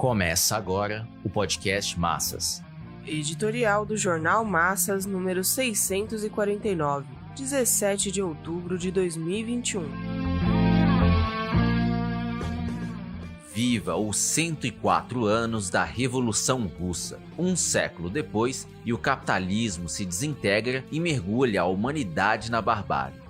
Começa agora o podcast Massas. Editorial do Jornal Massas, número 649, 17 de outubro de 2021. Viva os 104 anos da Revolução Russa. Um século depois, e o capitalismo se desintegra e mergulha a humanidade na barbárie.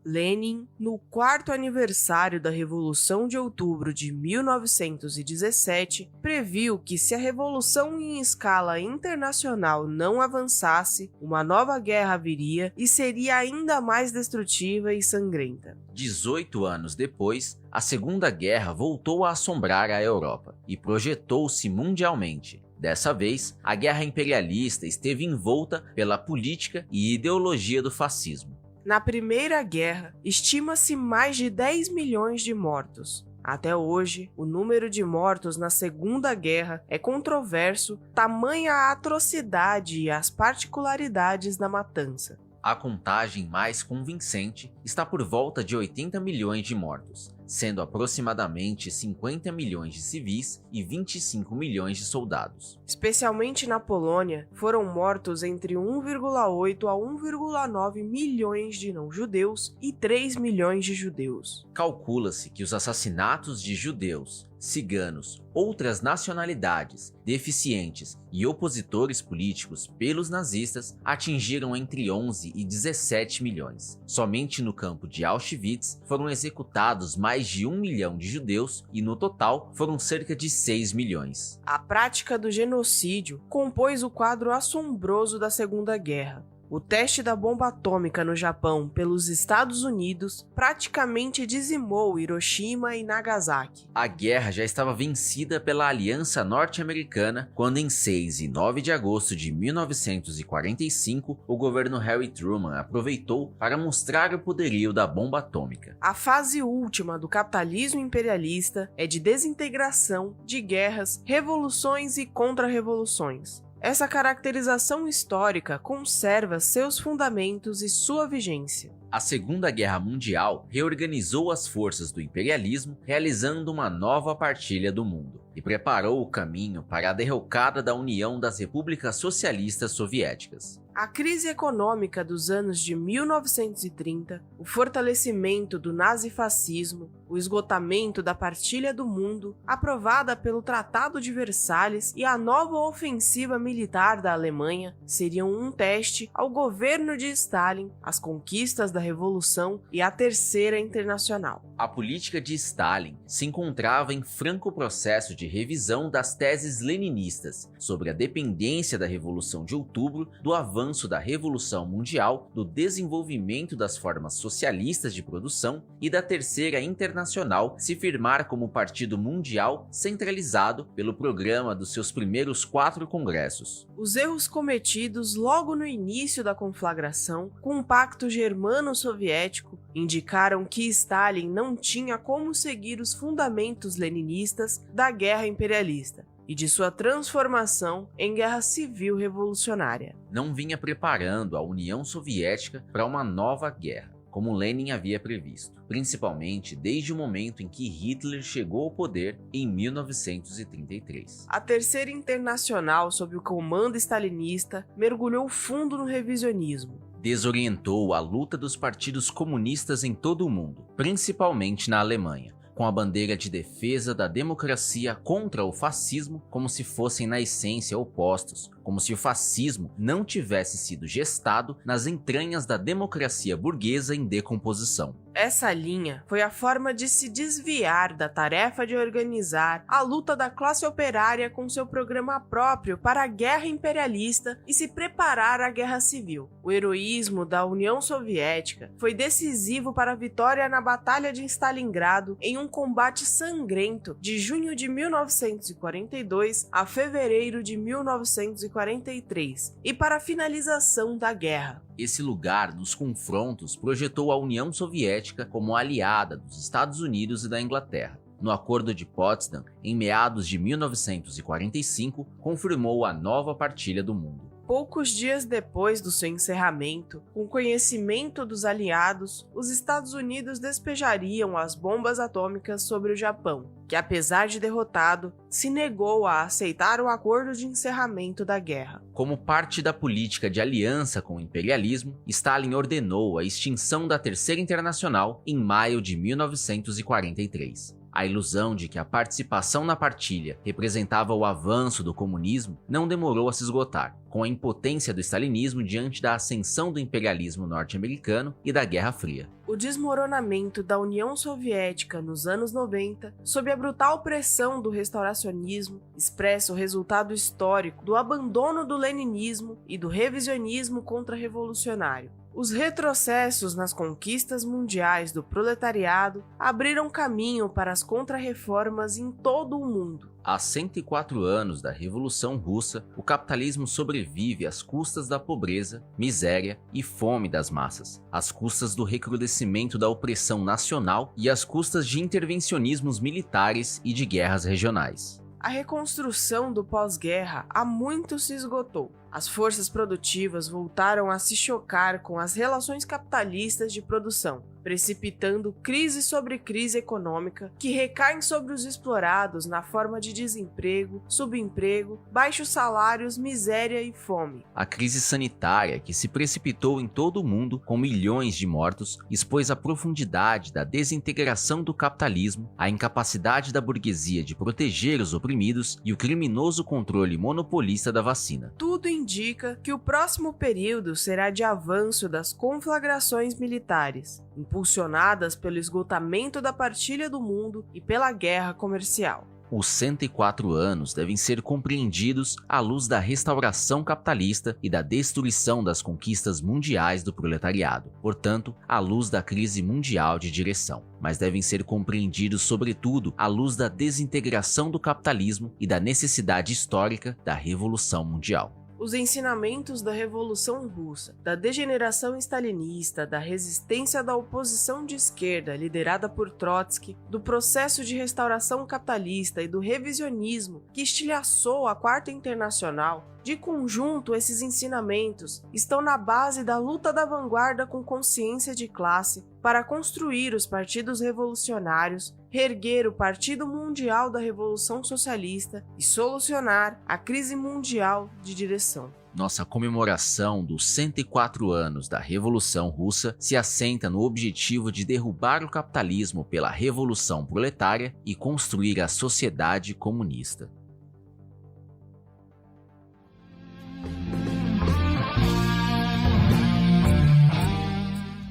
Lenin, no 4º aniversário da Revolução de Outubro de 1917, previu que se a revolução em escala internacional não avançasse, uma nova guerra viria e seria ainda mais destrutiva e sangrenta. 18 anos depois, a Segunda Guerra voltou a assombrar a Europa e projetou-se mundialmente. Dessa vez, a guerra imperialista esteve envolta pela política e ideologia do fascismo. Na Primeira Guerra, estima-se mais de 10 milhões de mortos. Até hoje, o número de mortos na Segunda Guerra é controverso, tamanha a atrocidade e as particularidades da matança. A contagem mais convincente está por volta de 80 milhões de mortos, sendo aproximadamente 50 milhões de civis e 25 milhões de soldados. Especialmente na Polônia, foram mortos entre 1,8 a 1,9 milhões de não-judeus e 3 milhões de judeus. Calcula-se que os assassinatos de judeus, ciganos, outras nacionalidades, deficientes e opositores políticos pelos nazistas atingiram entre 11 e 17 milhões. Somente no campo de Auschwitz foram executados mais de 1 milhão de judeus e no total foram cerca de 6 milhões. A prática do genocídio compôs o quadro assombroso da Segunda Guerra. O teste da bomba atômica no Japão pelos Estados Unidos praticamente dizimou Hiroshima e Nagasaki. A guerra já estava vencida pela Aliança Norte-Americana quando, em 6 e 9 de agosto de 1945, o governo Harry Truman aproveitou para mostrar o poderio da bomba atômica. A fase última do capitalismo imperialista é de desintegração, de guerras, revoluções e contra-revoluções. Essa caracterização histórica conserva seus fundamentos e sua vigência. A Segunda Guerra Mundial reorganizou as forças do imperialismo, realizando uma nova partilha do mundo, e preparou o caminho para a derrocada da União das Repúblicas Socialistas Soviéticas. A crise econômica dos anos de 1930, o fortalecimento do nazifascismo, o esgotamento da partilha do mundo, aprovada pelo Tratado de Versalhes, e a nova ofensiva militar da Alemanha seriam um teste ao governo de Stalin, às conquistas da Revolução e à Terceira Internacional. A política de Stalin se encontrava em franco processo de revisão das teses leninistas sobre a dependência da Revolução de Outubro, do avanço da Revolução Mundial, do desenvolvimento das formas socialistas de produção e da Terceira Internacional se firmar como partido mundial centralizado pelo programa dos seus primeiros 4 congressos. Os erros cometidos logo no início da conflagração, com o Pacto Germano-Soviético, indicaram que Stalin não tinha como seguir os fundamentos leninistas da guerra imperialista e de sua transformação em guerra civil revolucionária. Não vinha preparando a União Soviética para uma nova guerra, como Lenin havia previsto, principalmente desde o momento em que Hitler chegou ao poder em 1933. A Terceira Internacional, sob o comando stalinista, mergulhou fundo no revisionismo. Desorientou a luta dos partidos comunistas em todo o mundo, principalmente na Alemanha, com a bandeira de defesa da democracia contra o fascismo, como se fossem na essência opostos, como se o fascismo não tivesse sido gestado nas entranhas da democracia burguesa em decomposição. Essa linha foi a forma de se desviar da tarefa de organizar a luta da classe operária com seu programa próprio para a guerra imperialista e se preparar à guerra civil. O heroísmo da União Soviética foi decisivo para a vitória na Batalha de Stalingrado em um combate sangrento de junho de 1942 a fevereiro de 1943 e para a finalização da guerra. Esse lugar nos confrontos projetou a União Soviética como aliada dos Estados Unidos e da Inglaterra. No Acordo de Potsdam, em meados de 1945, confirmou a nova partilha do mundo. Poucos dias depois do seu encerramento, com conhecimento dos aliados, os Estados Unidos despejariam as bombas atômicas sobre o Japão, que, apesar de derrotado, se negou a aceitar o acordo de encerramento da guerra. Como parte da política de aliança com o imperialismo, Stalin ordenou a extinção da Terceira Internacional em maio de 1943. A ilusão de que a participação na partilha representava o avanço do comunismo não demorou a se esgotar, com a impotência do stalinismo diante da ascensão do imperialismo norte-americano e da Guerra Fria. O desmoronamento da União Soviética nos anos 90, sob a brutal pressão do restauracionismo, expressa o resultado histórico do abandono do leninismo e do revisionismo contra-revolucionário. Os retrocessos nas conquistas mundiais do proletariado abriram caminho para as contrarreformas em todo o mundo. Há 104 anos da Revolução Russa, o capitalismo sobrevive às custas da pobreza, miséria e fome das massas, às custas do recrudescimento da opressão nacional e às custas de intervencionismos militares e de guerras regionais. A reconstrução do pós-guerra há muito se esgotou. As forças produtivas voltaram a se chocar com as relações capitalistas de produção, precipitando crise sobre crise econômica que recaem sobre os explorados na forma de desemprego, subemprego, baixos salários, miséria e fome. A crise sanitária, que se precipitou em todo o mundo com milhões de mortos, expôs a profundidade da desintegração do capitalismo, a incapacidade da burguesia de proteger os oprimidos e o criminoso controle monopolista da vacina. Tudo indica que o próximo período será de avanço das conflagrações militares, impulsionadas pelo esgotamento da partilha do mundo e pela guerra comercial. Os 104 anos devem ser compreendidos à luz da restauração capitalista e da destruição das conquistas mundiais do proletariado, portanto, à luz da crise mundial de direção, mas devem ser compreendidos sobretudo à luz da desintegração do capitalismo e da necessidade histórica da Revolução Mundial. Os ensinamentos da Revolução Russa, da degeneração stalinista, da resistência da oposição de esquerda liderada por Trotsky, do processo de restauração capitalista e do revisionismo que estilhaçou a Quarta Internacional, de conjunto, esses ensinamentos estão na base da luta da vanguarda com consciência de classe para construir os partidos revolucionários, reerguer o Partido Mundial da Revolução Socialista e solucionar a crise mundial de direção. Nossa comemoração dos 104 anos da Revolução Russa se assenta no objetivo de derrubar o capitalismo pela Revolução Proletária e construir a sociedade comunista.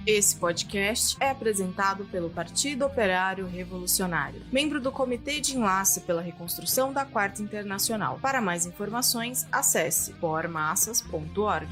Esse podcast é apresentado pelo Partido Operário Revolucionário, membro do Comitê de Enlace pela Reconstrução da Quarta Internacional. Para mais informações, acesse pormassas.org.